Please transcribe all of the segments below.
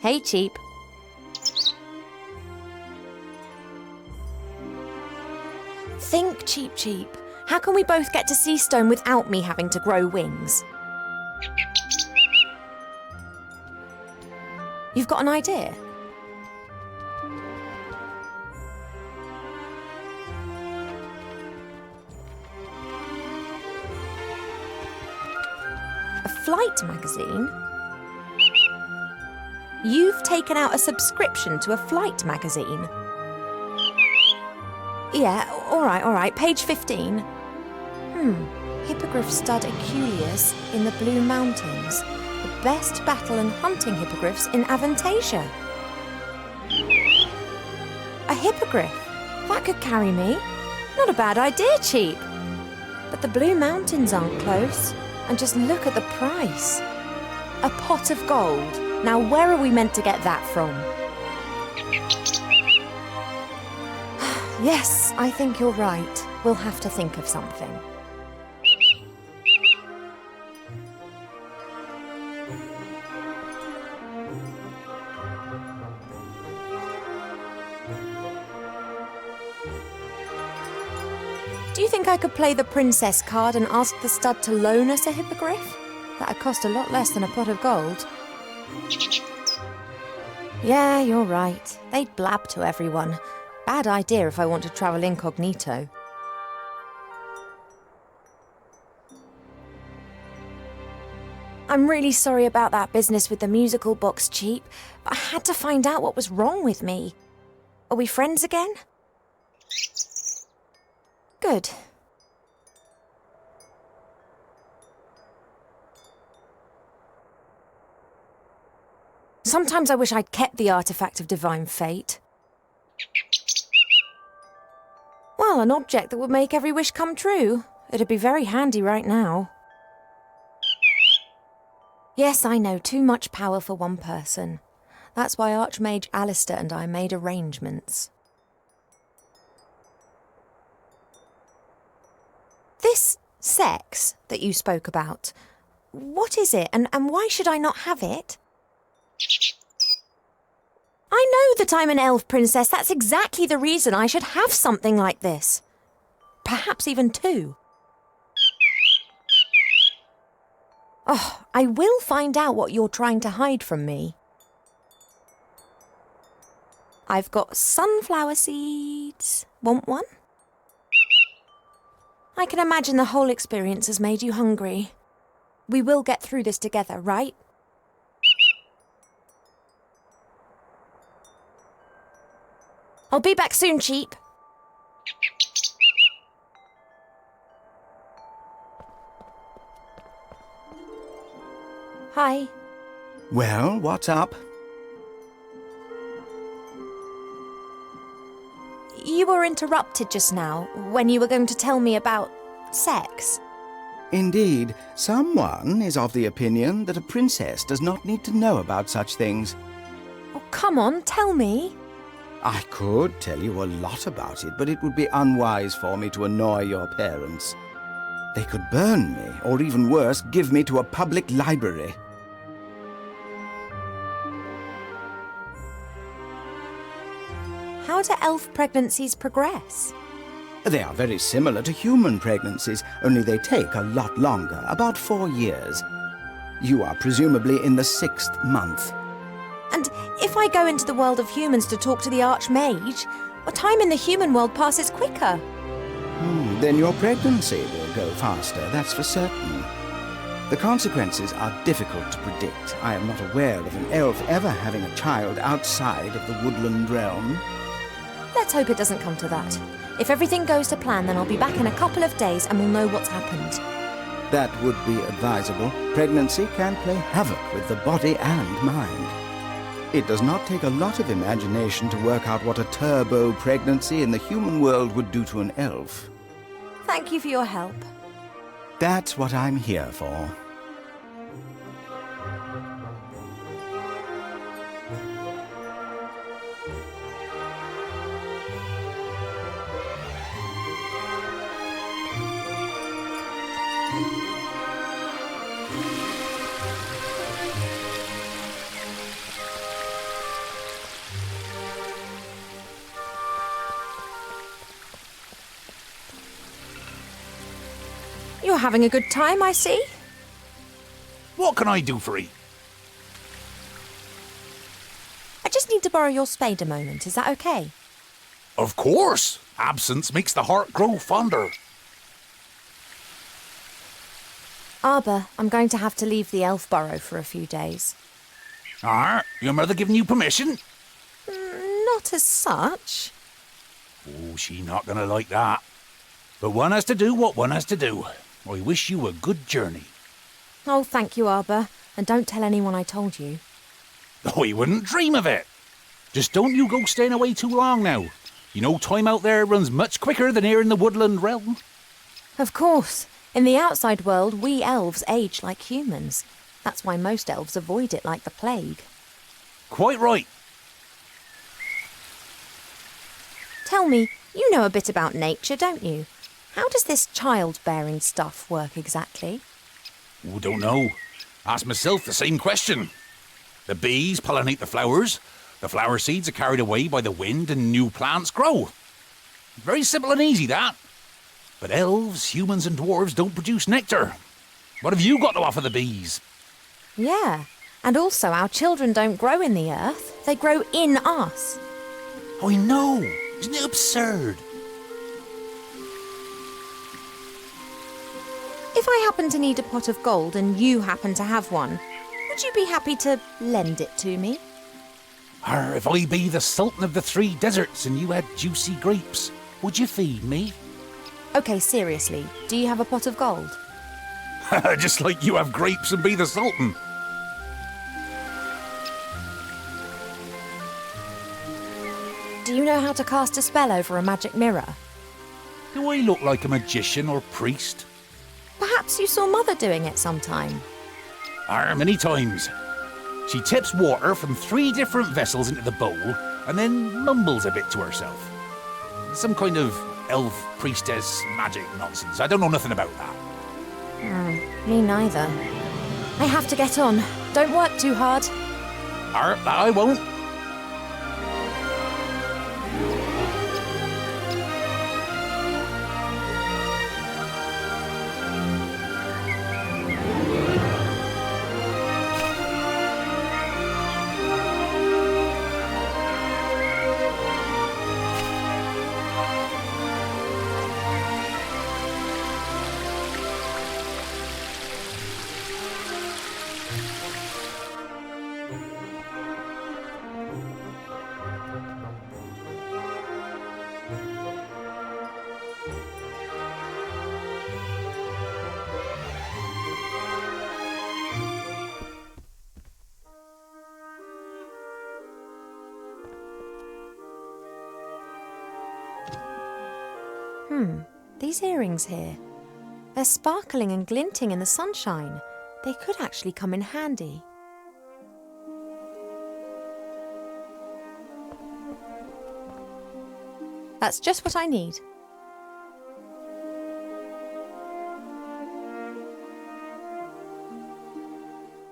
Hey, Cheap. Think, Cheap Cheap. How can we both get to Seastone without me having to grow wings? You've got an idea? A flight magazine? You've taken out a subscription to a flight magazine? Yeah, all right. Page 15. Hippogriff stud Aculeus in the Blue Mountains. The best battle and hunting hippogriffs in Avantasia. A hippogriff? That could carry me. Not a bad idea, Cheap. But the Blue Mountains aren't close. And just look at the price. A pot of gold. Now where are we meant to get that from? Yes, I think you're right. We'll have to think of something. Do you think I could play the princess card and ask the stud to loan us a hippogriff? That'd cost a lot less than a pot of gold. Yeah, you're right. They'd blab to everyone. Bad idea if I want to travel incognito. I'm really sorry about that business with the musical box, Cheap, but I had to find out what was wrong with me. Are we friends again? Good. Sometimes I wish I'd kept the artifact of divine fate. Well, an object that would make every wish come true. It'd be very handy right now. Yes, I know, too much power for one person. That's why Archmage Alistair and I made arrangements. This sex that you spoke about, what is it and why should I not have it? I know that I'm an elf princess. That's exactly the reason I should have something like this. Perhaps even two. Oh, I will find out what you're trying to hide from me. I've got sunflower seeds. Want one? I can imagine the whole experience has made you hungry. We will get through this together, right? I'll be back soon, Cheap. Hi. Well, what's up? You were interrupted just now when you were going to tell me about sex. Indeed, someone is of the opinion that a princess does not need to know about such things. Oh, come on, tell me. I could tell you a lot about it, but it would be unwise for me to annoy your parents. They could burn me, or even worse, give me to a public library. How do elf pregnancies progress? They are very similar to human pregnancies, only they take a lot longer, about 4 years. You are presumably in the 6th month. And if I go into the world of humans to talk to the Archmage, well, time in the human world passes quicker. Then your pregnancy will go faster, that's for certain. The consequences are difficult to predict. I am not aware of an elf ever having a child outside of the woodland realm. Let's hope it doesn't come to that. If everything goes to plan, then I'll be back in a couple of days and we'll know what's happened. That would be advisable. Pregnancy can play havoc with the body and mind. It does not take a lot of imagination to work out what a turbo pregnancy in the human world would do to an elf. Thank you for your help. That's what I'm here for. having a good time, I see. What can I do for 'ee? I just need to borrow your spade a moment. Is that okay? Of course. Absence makes the heart grow fonder. Arbor, I'm going to have to leave the elf burrow for a few days. Your mother giving you permission? Not as such. Oh, she not gonna like that. But one has to do what one has to do. I wish you a good journey. Oh, thank you, Arbor. And don't tell anyone I told you. I wouldn't dream of it. Just don't you go staying away too long now. You know time out there runs much quicker than here in the woodland realm. Of course. In the outside world, we elves age like humans. That's why most elves avoid it like the plague. Quite right. Tell me, you know a bit about nature, don't you? How does this childbearing stuff work exactly? Oh, don't know. Ask myself the same question. The bees pollinate the flowers. The flower seeds are carried away by the wind and new plants grow. Very simple and easy, that. But elves, humans and dwarves don't produce nectar. What have you got to offer the bees? Yeah, and also our children don't grow in the earth. They grow in us. I know. Isn't it absurd? If I happen to need a pot of gold and you happen to have one, would you be happy to lend it to me? Or if I be the Sultan of the Three Deserts and you had juicy grapes, would you feed me? Okay, seriously, do you have a pot of gold? Just like you have grapes and be the Sultan. Do you know how to cast a spell over a magic mirror? Do I look like a magician or priest? Perhaps you saw Mother doing it sometime. Many times. She tips water from 3 different vessels into the bowl and then mumbles a bit to herself. Some kind of elf priestess magic nonsense. I don't know nothing about that. Me neither. I have to get on. Don't work too hard. That I won't. These earrings here. They're sparkling and glinting in the sunshine. They could actually come in handy. That's just what I need.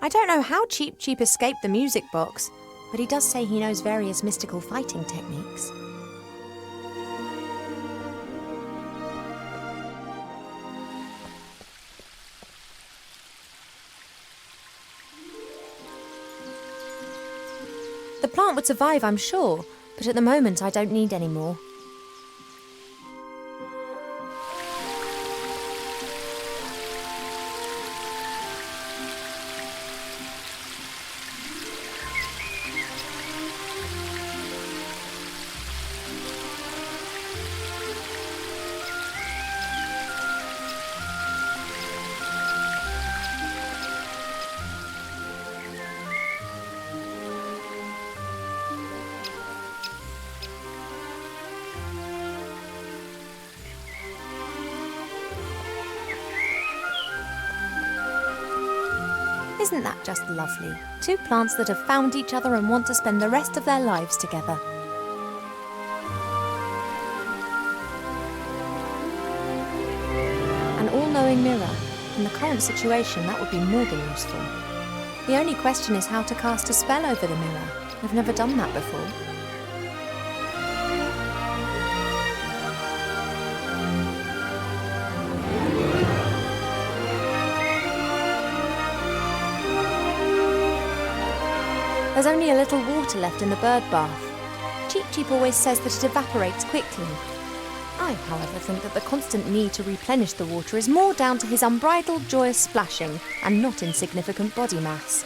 I don't know how Cheep escaped the music box, but he does say he knows various mystical fighting techniques. The plant would survive, I'm sure, but at the moment I don't need any more. Isn't that just lovely? 2 plants that have found each other and want to spend the rest of their lives together. An all-knowing mirror. In the current situation, that would be more than useful. The only question is how to cast a spell over the mirror. I've never done that before. There's only a little water left in the bird bath. Cheep Cheep always says that it evaporates quickly. I, however, think that the constant need to replenish the water is more down to his unbridled joyous splashing and not insignificant body mass.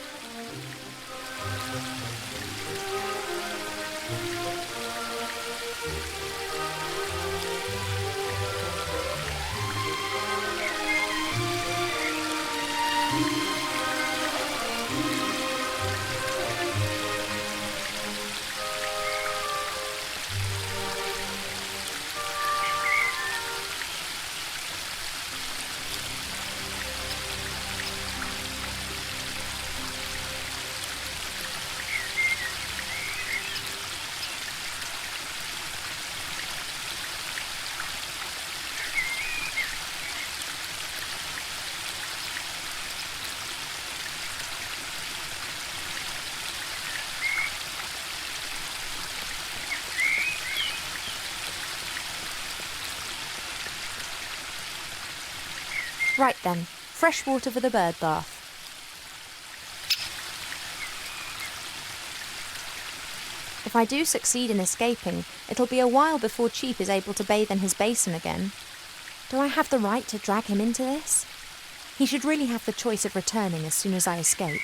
Right then, fresh water for the bird bath. If I do succeed in escaping, it'll be a while before Cheep is able to bathe in his basin again. Do I have the right to drag him into this? He should really have the choice of returning as soon as I escape.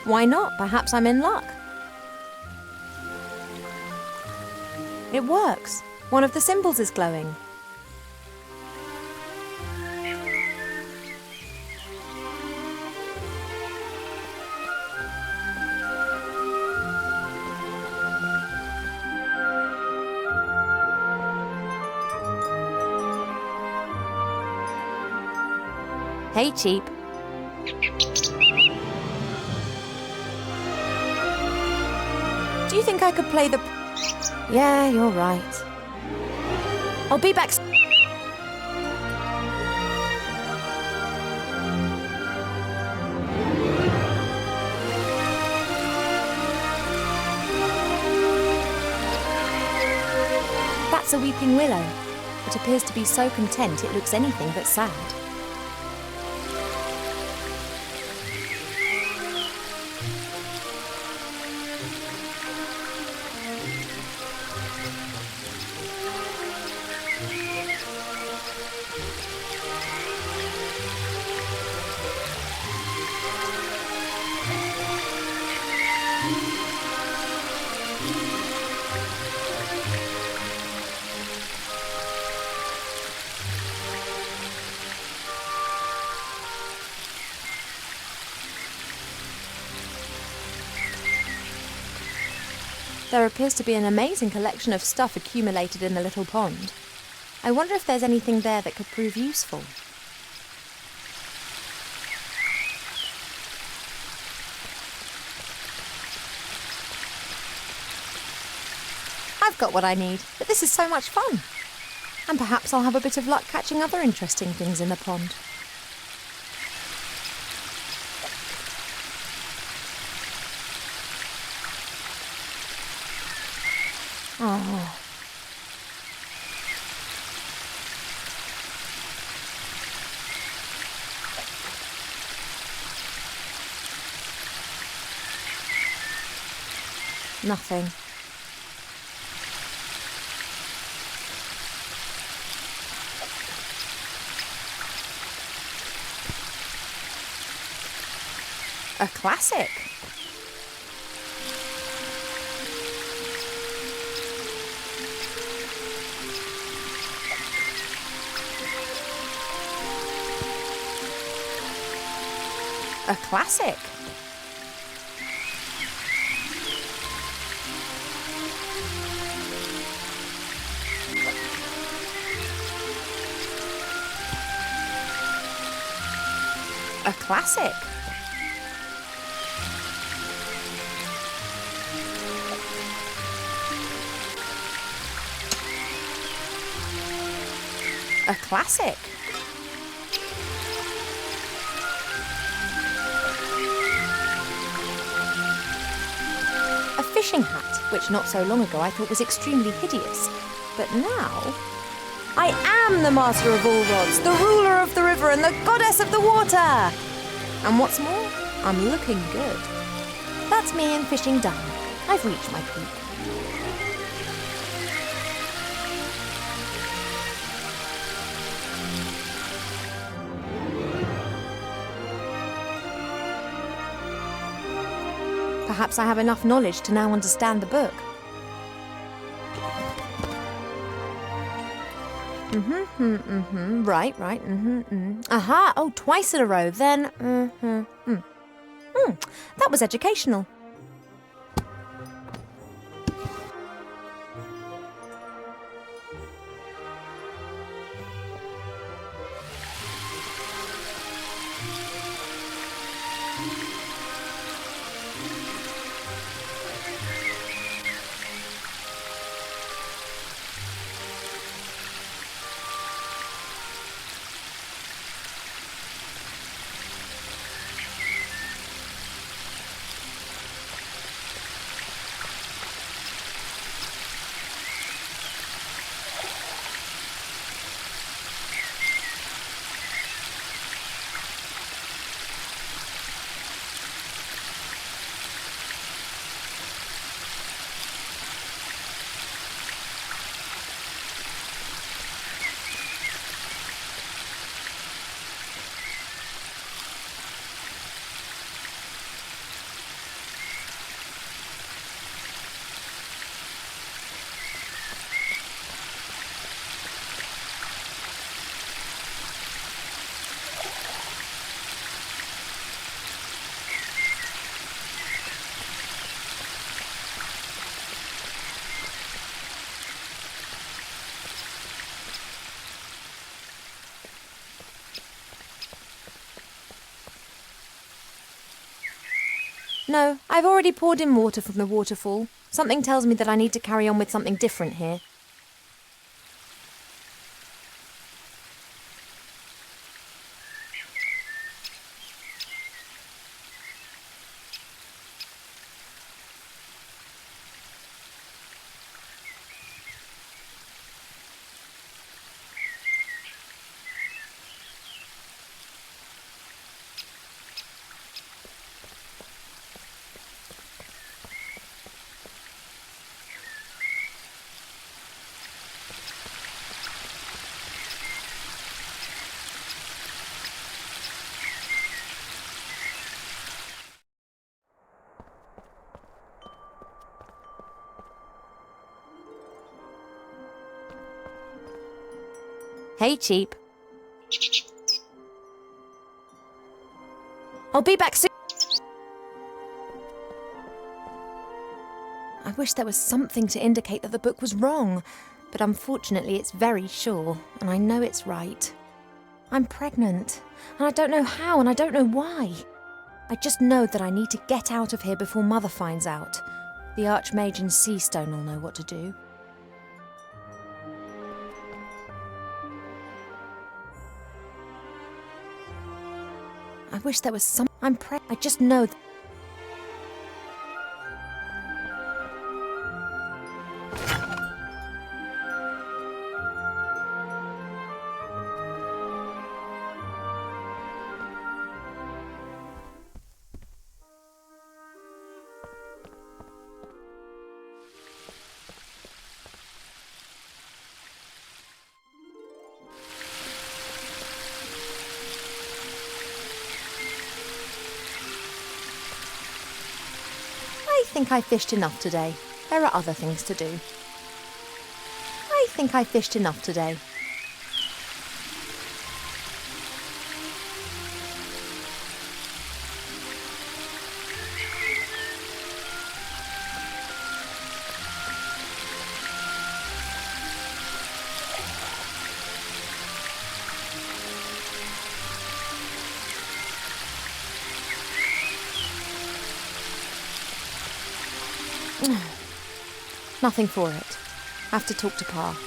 Why not? Perhaps I'm in luck. It works. One of the symbols is glowing. Hey, Cheep. Do you think I could play the... Yeah, you're right. I'll be back... That's a weeping willow. It appears to be so content it looks anything but sad. There appears to be an amazing collection of stuff accumulated in the little pond. I wonder if there's anything there that could prove useful. I've got what I need, but this is so much fun. And perhaps I'll have a bit of luck catching other interesting things in the pond. Oh. Nothing. A classic. A classic. A classic. A classic. A fishing hat, which not so long ago I thought was extremely hideous. But now, I am the master of all rods, the ruler of the river and the goddess of the water. And what's more, I'm looking good. That's me and fishing done. I've reached my peak. Perhaps I have enough knowledge to now understand the book. Right. Aha, oh, twice in a row, then, that was educational. No, I've already poured in water from the waterfall. Something tells me that I need to carry on with something different here. Hey, Cheap. I'll be back soon. I wish there was something to indicate that the book was wrong, but unfortunately it's very sure, and I know it's right. I'm pregnant, and I don't know how, and I don't know why. I just know that I need to get out of here before Mother finds out. The Archmage and Seastone will know what to do. I wish there was some... I just know... I think I fished enough today. There are other things to do. I think I fished enough today. Nothing for it. Have to talk to Pa.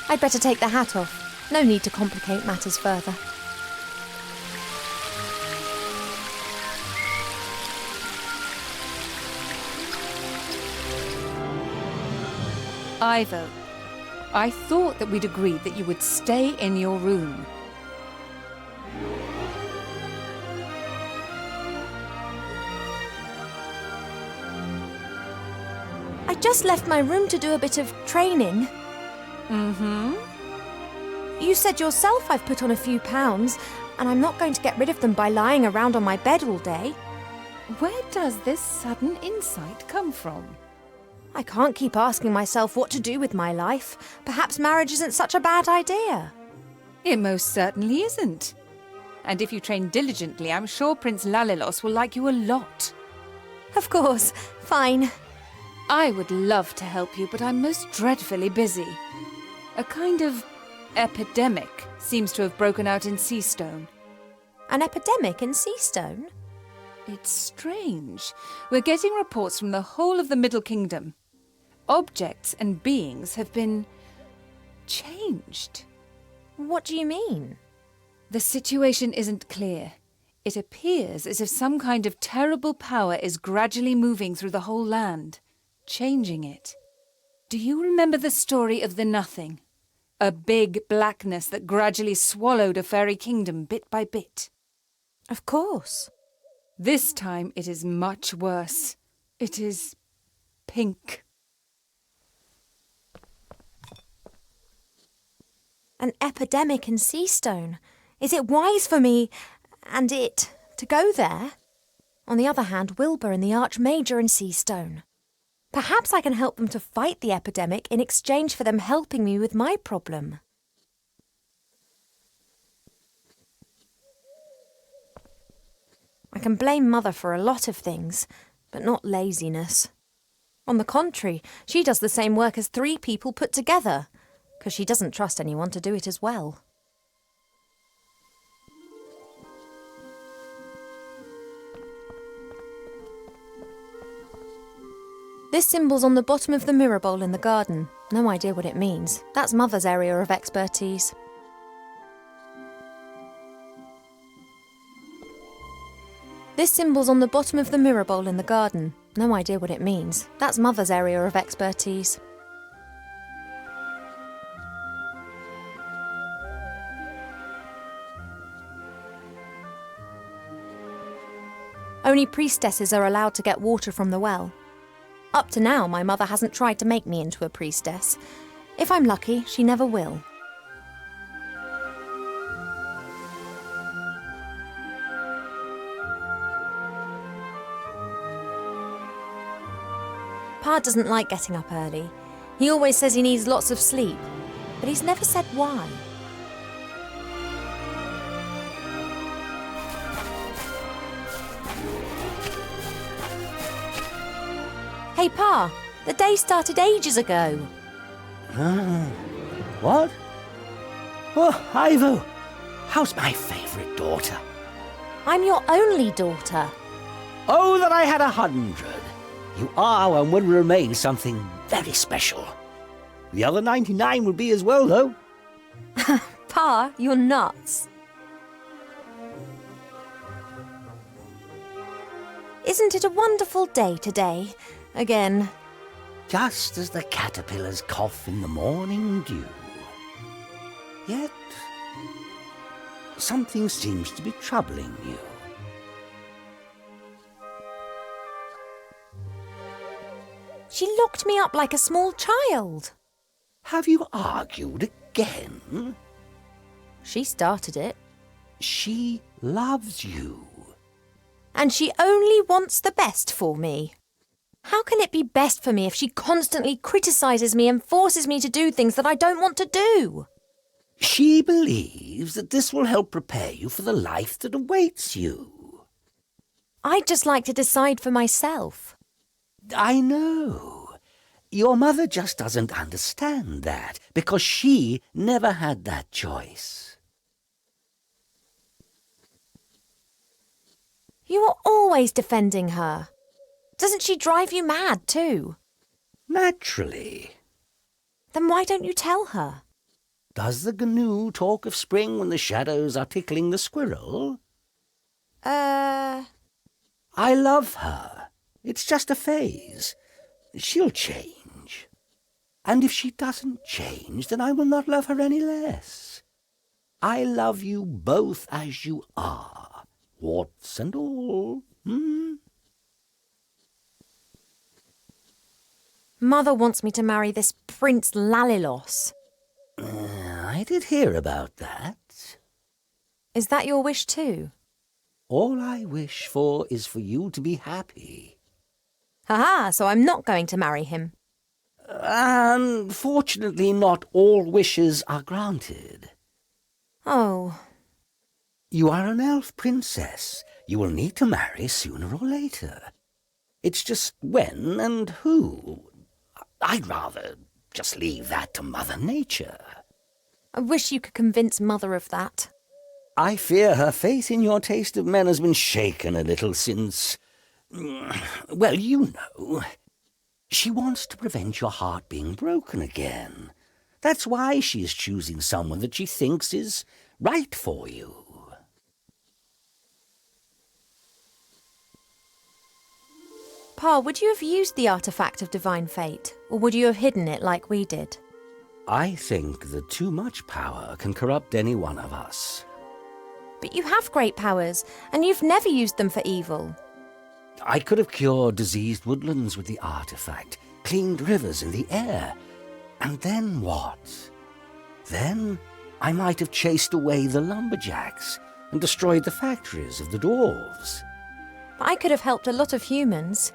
I'd better take the hat off. No need to complicate matters further. Ivo, I thought that we'd agreed that you would stay in your room. I just left my room to do a bit of training. Mm-hmm. You said yourself I've put on a few pounds, and I'm not going to get rid of them by lying around on my bed all day. Where does this sudden insight come from? I can't keep asking myself what to do with my life. Perhaps marriage isn't such a bad idea. It most certainly isn't. And if you train diligently, I'm sure Prince Lalilos will like you a lot. Of course, fine. I would love to help you, but I'm most dreadfully busy. A kind of epidemic seems to have broken out in Seastone. An epidemic in Seastone? It's strange. We're getting reports from the whole of the Middle Kingdom. Objects and beings have been changed. What do you mean? The situation isn't clear. It appears as if some kind of terrible power is gradually moving through the whole land, changing it. Do you remember the story of the Nothing? A big blackness that gradually swallowed a fairy kingdom bit by bit. Of course. This time it is much worse. It is pink. An epidemic in Seastone. Is it wise for me and it to go there? On the other hand, Wilbur and the Archmajor in Seastone. Perhaps I can help them to fight the epidemic in exchange for them helping me with my problem. I can blame Mother for a lot of things, but not laziness. On the contrary, she does the same work as 3 people put together, because she doesn't trust anyone to do it as well. This symbol's on the bottom of the mirror bowl in the garden. No idea what it means. That's Mother's area of expertise. This symbol's on the bottom of the mirror bowl in the garden. No idea what it means. That's Mother's area of expertise. Only priestesses are allowed to get water from the well. Up to now, my mother hasn't tried to make me into a priestess. If I'm lucky, she never will. Pa doesn't like getting up early. He always says he needs lots of sleep, but he's never said why. Hey, Pa, the day started ages ago. What? Oh, Ivo, how's my favourite daughter? I'm your only daughter. Oh, that I had 100. You are and will remain something very special. The other 99 will be as well, though. Pa, you're nuts. Isn't it a wonderful day today? Again. Just as the caterpillars cough in the morning dew. Yet, something seems to be troubling you. She locked me up like a small child. Have you argued again? She started it. She loves you. And she only wants the best for me. How can it be best for me if she constantly criticises me and forces me to do things that I don't want to do? She believes that this will help prepare you for the life that awaits you. I'd just like to decide for myself. I know. Your mother just doesn't understand that, because she never had that choice. You are always defending her. Doesn't she drive you mad too? Naturally. Then why don't you tell her? Does the gnu talk of spring when the shadows are tickling the squirrel? I love her. It's just a phase. She'll change. And if she doesn't change, then I will not love her any less. I love you both as you are, warts and all. Mother wants me to marry this Prince Lalilos. I did hear about that. Is that your wish too? All I wish for is for you to be happy. Haha, so I'm not going to marry him. Unfortunately, not all wishes are granted. Oh. You are an elf princess. You will need to marry sooner or later. It's just when and who. I'd rather just leave that to Mother Nature. I wish you could convince Mother of that. I fear her faith in your taste of men has been shaken a little since... Well, you know. She wants to prevent your heart being broken again. That's why she is choosing someone that she thinks is right for you. Pa, would you have used the artifact of divine fate, or would you have hidden it like we did? I think that too much power can corrupt any one of us. But you have great powers, and you've never used them for evil. I could have cured diseased woodlands with the artifact, cleaned rivers in the air. And then what? Then I might have chased away the lumberjacks and destroyed the factories of the dwarves. I could have helped a lot of humans.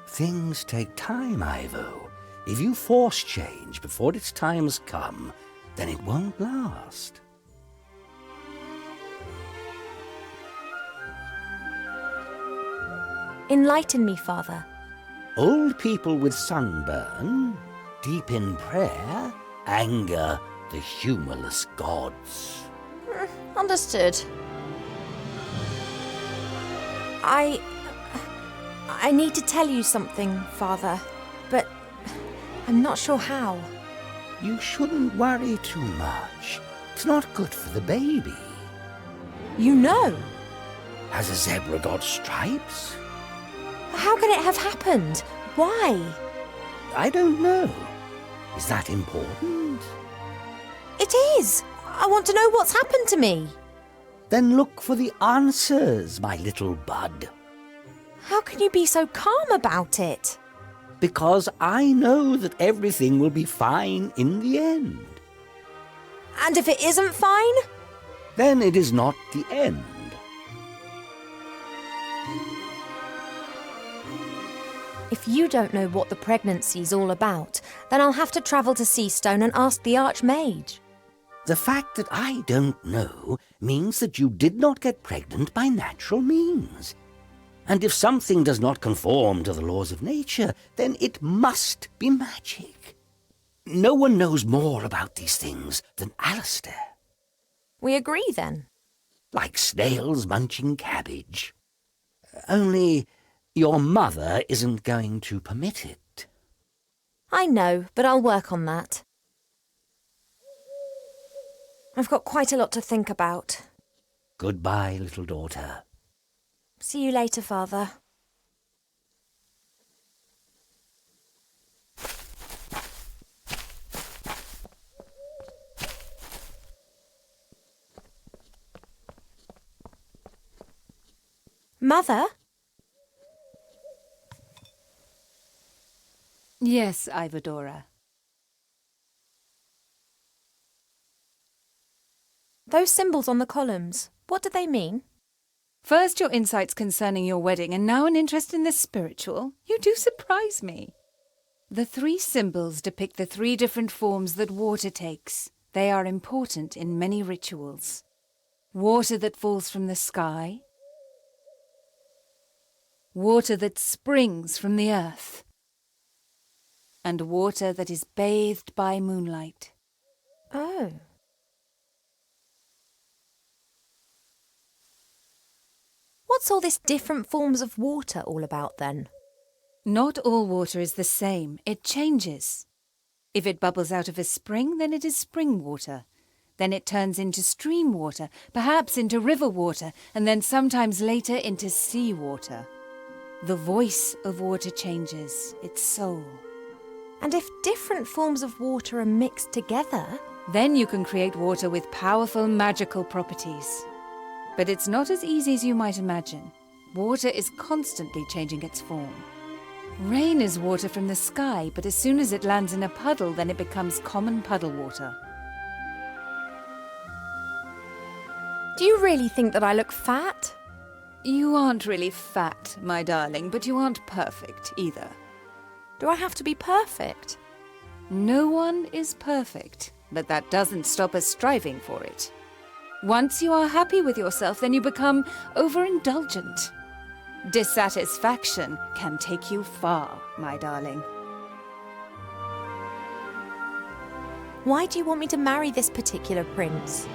Things take time, Ivo. If you force change before its time has come, then it won't last. Enlighten me, Father. Old people with sunburn, deep in prayer, anger the humorless gods. Understood. I need to tell you something, Father, but I'm not sure how. You shouldn't worry too much. It's not good for the baby. You know. Has a zebra got stripes? How can it have happened? Why? I don't know. Is that important? It is. I want to know what's happened to me. Then look for the answers, my little bud. How can you be so calm about it? Because I know that everything will be fine in the end. And if it isn't fine? Then it is not the end. If you don't know what the pregnancy's all about, then I'll have to travel to Seastone and ask the Archmage. The fact that I don't know means that you did not get pregnant by natural means. And if something does not conform to the laws of nature, then it must be magic. No one knows more about these things than Alistair. We agree then. Like snails munching cabbage. Only your mother isn't going to permit it. I know, but I'll work on that. I've got quite a lot to think about. Goodbye, little daughter. See you later, Father. Mother? Yes, Ivadora. Those symbols on the columns, what do they mean? First your insights concerning your wedding, and now an interest in the spiritual. You do surprise me. The 3 symbols depict the 3 different forms that water takes. They are important in many rituals. Water that falls from the sky. Water that springs from the earth. And water that is bathed by moonlight. Oh. What's all this different forms of water all about then? Not all water is the same. It changes. If it bubbles out of a spring, then it is spring water. Then it turns into stream water, perhaps into river water, and then sometimes later into sea water. The voice of water changes, its soul. And if different forms of water are mixed together... Then you can create water with powerful magical properties. But it's not as easy as you might imagine. Water is constantly changing its form. Rain is water from the sky, but as soon as it lands in a puddle, then it becomes common puddle water. Do you really think that I look fat? You aren't really fat, my darling, but you aren't perfect either. Do I have to be perfect? No one is perfect, but that doesn't stop us striving for it. Once you are happy with yourself, then you become overindulgent. Dissatisfaction can take you far, my darling. Why do you want me to marry this particular prince?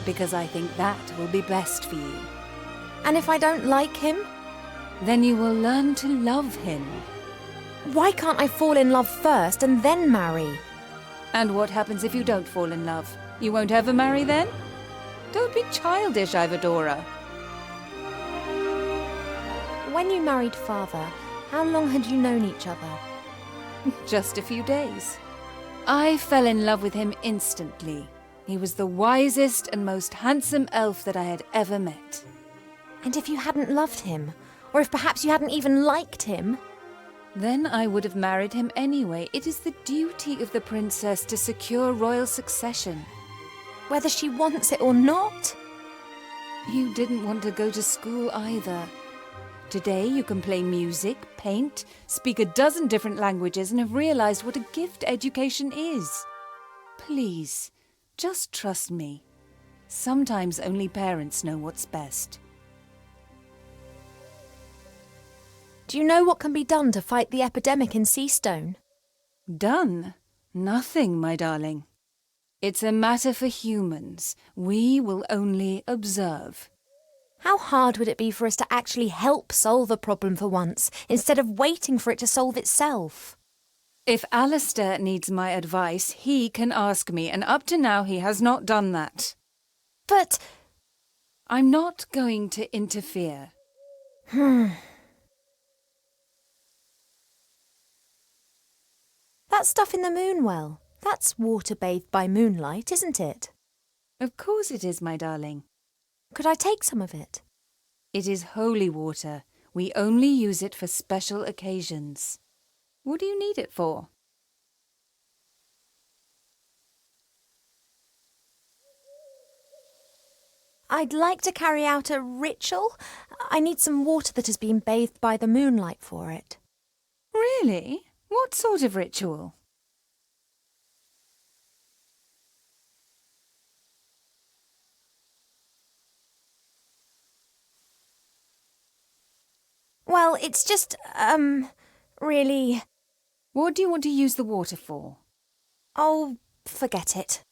Because I think that will be best for you. And if I don't like him? Then you will learn to love him. Why can't I fall in love first and then marry? And what happens if you don't fall in love? You won't ever marry then? Don't be childish, Ivadora. When you married father, how long had you known each other? Just a few days. I fell in love with him instantly. He was the wisest and most handsome elf that I had ever met. And if you hadn't loved him, or if perhaps you hadn't even liked him? Then I would have married him anyway. It is the duty of the princess to secure royal succession. Whether she wants it or not? You didn't want to go to school either. Today you can play music, paint, speak a dozen different languages, and have realized what a gift education is. Please, just trust me. Sometimes only parents know what's best. Do you know what can be done to fight the epidemic in Seastone? Done? Nothing, my darling. It's a matter for humans. We will only observe. How hard would it be for us to actually help solve a problem for once, instead of waiting for it to solve itself? If Alistair needs my advice, he can ask me, and up to now he has not done that. But... I'm not going to interfere. That stuff in the moonwell, that's water bathed by moonlight, isn't it? Of course it is, my darling. Could I take some of it? It is holy water. We only use it for special occasions. What do you need it for? I'd like to carry out a ritual. I need some water that has been bathed by the moonlight for it. Really? What sort of ritual? Well, it's just, really... What do you want to use the water for? Oh, forget it.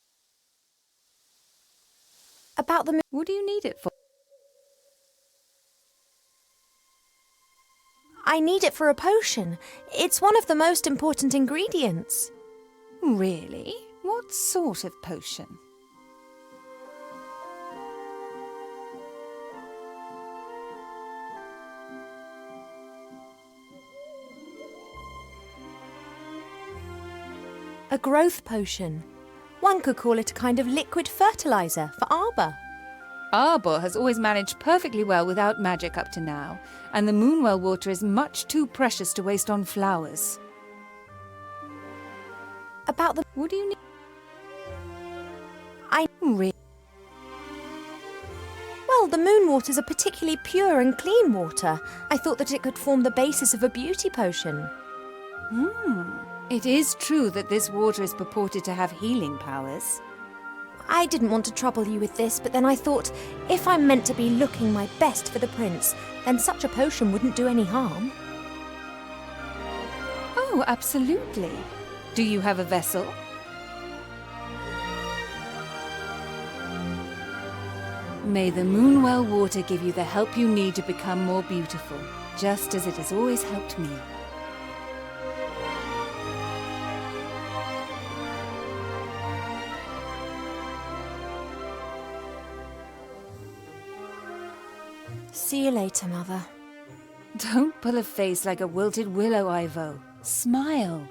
About the... What do you need it for? I need it for a potion. It's one of the most important ingredients. Really? What sort of potion? A growth potion. One could call it a kind of liquid fertilizer for arbor. Arbor has always managed perfectly well without magic up to now, and the Moonwell water is much too precious to waste on flowers. About the... What do you need? Well, the moon waters are particularly pure and clean water. I thought that it could form the basis of a beauty potion. It is true that this water is purported to have healing powers. I didn't want to trouble you with this, but then I thought, if I'm meant to be looking my best for the prince, then such a potion wouldn't do any harm. Oh, absolutely. Do you have a vessel? May the Moonwell water give you the help you need to become more beautiful, just as it has always helped me. See you later, Mother. Don't pull a face like a wilted willow, Ivo. Smile.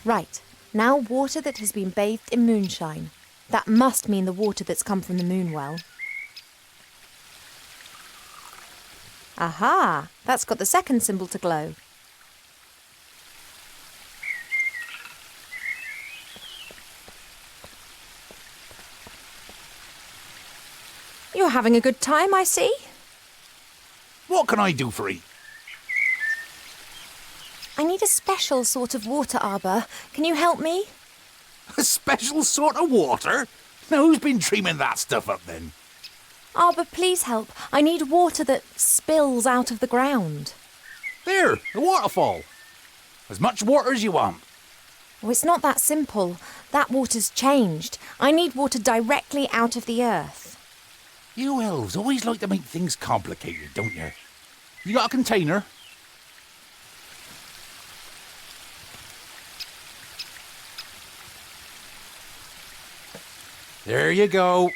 Right, now water that has been bathed in moonshine. That must mean the water that's come from the moonwell. Aha! That's got the second symbol to glow. You're having a good time, I see. What can I do for 'ee? I need a special sort of water, Arbor. Can you help me? A special sort of water? Now, who's been dreaming that stuff up then? Arbor, please help. I need water that spills out of the ground. There, the waterfall. As much water as you want. Oh, it's not that simple. That water's changed. I need water directly out of the earth. You elves always like to make things complicated, don't you? You got a container? There you go.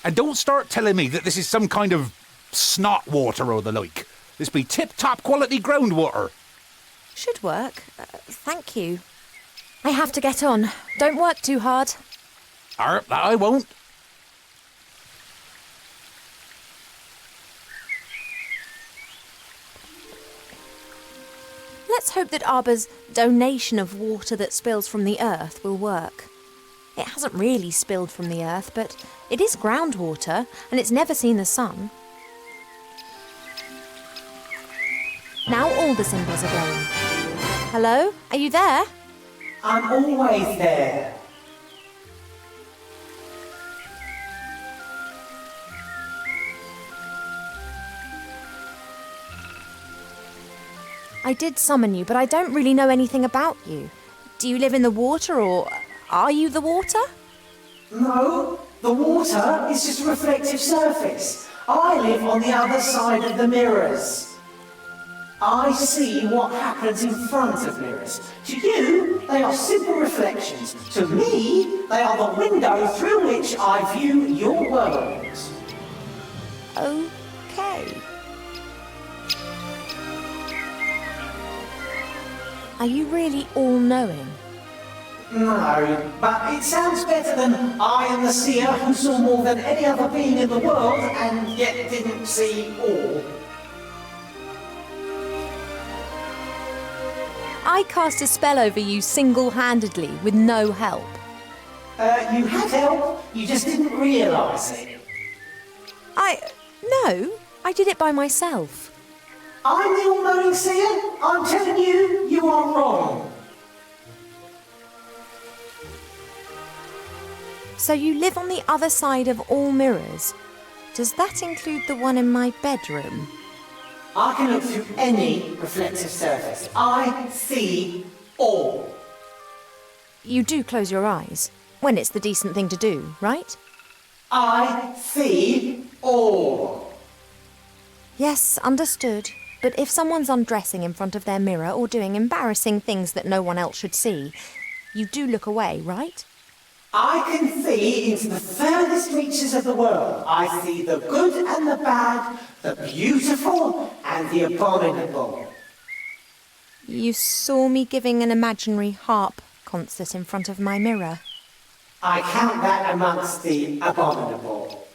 And don't start telling me that this is some kind of snot water or the like. This be tip-top quality groundwater. Should work. Thank you. I have to get on. Don't work too hard. That I won't. Let's hope that Arbor's donation of water that spills from the earth will work. It hasn't really spilled from the earth, but it is groundwater, and it's never seen the sun. Now all the symbols are glowing. Hello? Are you there? I'm always there. I did summon you, but I don't really know anything about you. Do you live in the water, or are you the water? No, the water is just a reflective surface. I live on the other side of the mirrors. I see what happens in front of mirrors. To you, they are simple reflections. To me, they are the window through which I view your world. Okay. Are you really all-knowing? No, but it sounds better than I am the seer who saw more than any other being in the world and yet didn't see all. I cast a spell over you single-handedly with no help. You had help, you just didn't realise it. No, I did it by myself. I'm the all-knowing seer. I'm telling you, you are wrong. So you live on the other side of all mirrors. Does that include the one in my bedroom? I can look through any reflective surface. I see all. You do close your eyes, when it's the decent thing to do, right? I see all. Yes, understood. But if someone's undressing in front of their mirror or doing embarrassing things that no one else should see, you do look away, right? I can see into the furthest reaches of the world. I see the good and the bad, the beautiful and the abominable. You saw me giving an imaginary harp concert in front of my mirror. I count that amongst the abominable.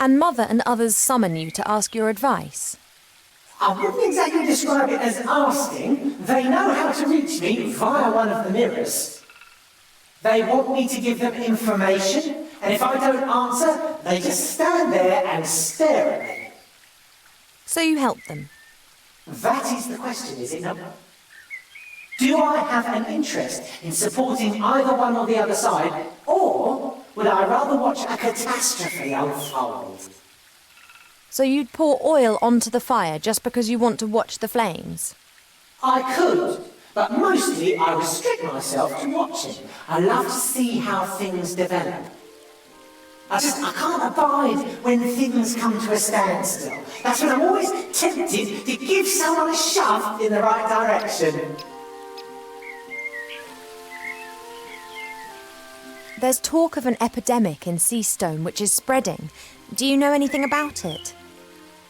And Mother and others summon you to ask your advice. I wouldn't exactly describe it as asking. They know how to reach me via one of the mirrors. They want me to give them information, and if I don't answer, they just stand there and stare at me. So you help them. That is the question, is it not? Do I have an interest in supporting either one or the other side, or would I rather watch a catastrophe unfold? So you'd pour oil onto the fire just because you want to watch the flames? I could, but mostly I restrict myself to watching. I love to see how things develop. I can't abide when things come to a standstill. That's when I'm always tempted to give someone a shove in the right direction. There's talk of an epidemic in Seastone which is spreading. Do you know anything about it?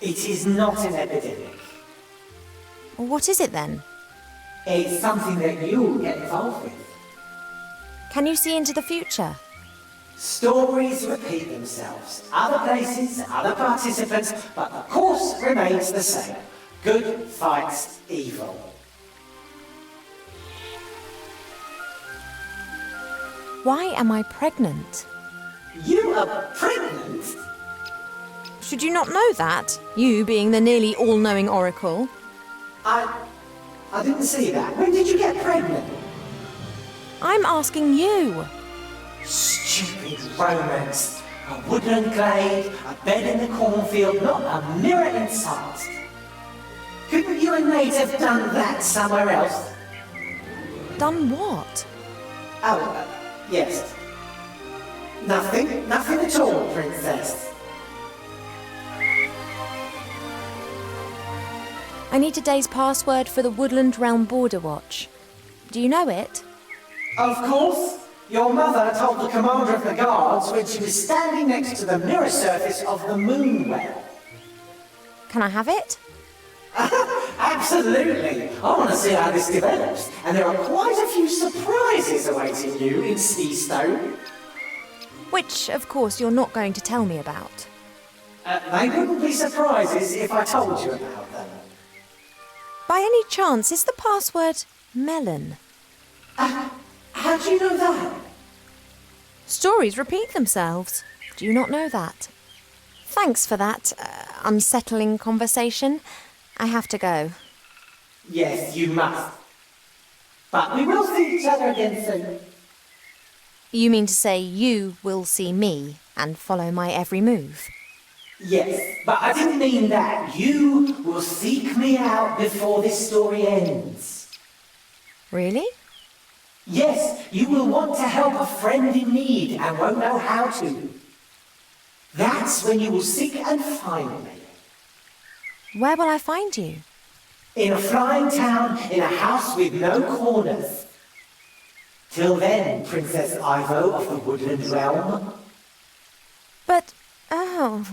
It is not an epidemic. Well, what is it then? It's something that you'll get involved with. Can you see into the future? Stories repeat themselves. Other places, other participants, but the course remains the same. Good fights evil. Why am I pregnant? You are pregnant? Should you not know that? You being the nearly all-knowing oracle. I didn't see that. When did you get pregnant? I'm asking you. Stupid romance. A woodland glade, a bed in the cornfield, not a mirror in sight. Couldn't you and Nate have done that somewhere else? Done what? Oh, yes. Nothing at all, Princess. I need today's password for the Woodland Realm Border Watch. Do you know it? Of course. Your mother told the commander of the guards when she was standing next to the mirror surface of the moon well. Can I have it? Absolutely. I want to see how this develops. And there are quite a few surprises awaiting you in Seastone. Which, of course, you're not going to tell me about. They wouldn't be surprises if I told you about them. By any chance, is the password melon? How do you know that? Stories repeat themselves. Do you not know that? Thanks for that unsettling conversation. I have to go. Yes, you must. But we will see each other again soon. You mean to say you will see me and follow my every move? Yes, but I didn't mean that. You will seek me out before this story ends. Really? Yes, you will want to help a friend in need and won't know how to. That's when you will seek and find me. Where will I find you? In a flying town, in a house with no corners. Till then, Princess Ivo of the Woodland Realm. But, oh...